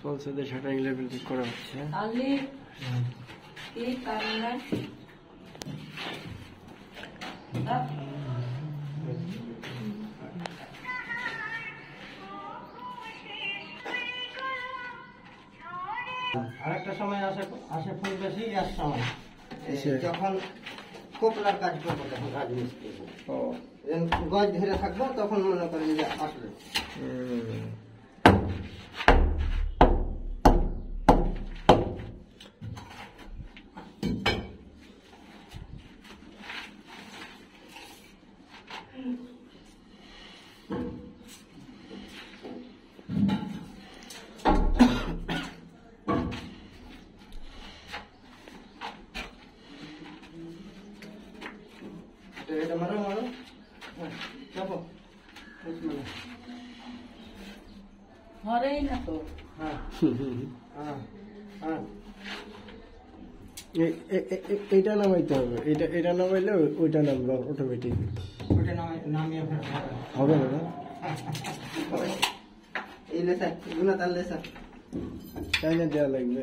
ফলসেদের shuttering level ঠিক করা হচ্ছে। আরেকটা সময় আসে ফুল বেশি এক সময় যখন কোপলার কাজ করবো, তখন রাজমিস্ত্রি গজ ধরে থাকবো, তখন মনে করেন যে আসবে। এটা মারো মারো, চাপো, হরেই না তো। হ্যাঁ হ্যাঁ হ্যাঁ, এইটা নামাইতে হবে, এটা নামাইলে ওইটা নামবে অটোমেটিক। ওটা নামিয়ে হবে না না? এই লেসা এগুলো তার লেসা চাইনা দেওয়া লাগবে,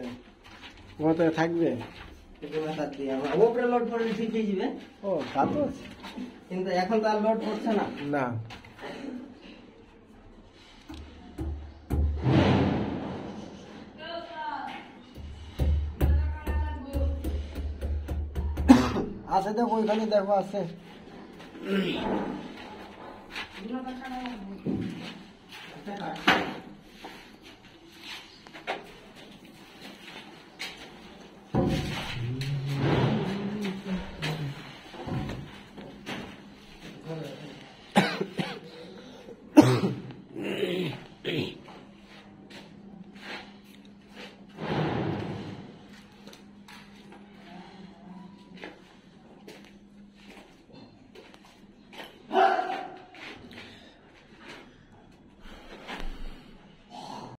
মাথায় থাকবে। এগুলো তার দিয়ে ওপরে লোড করে শিখে যাবে। ও তা তো আছে, কিন্তু এখন তো আর লোড করছে না। না আছে, দেখো ওইখানে দেখো আছে। আচ্ছা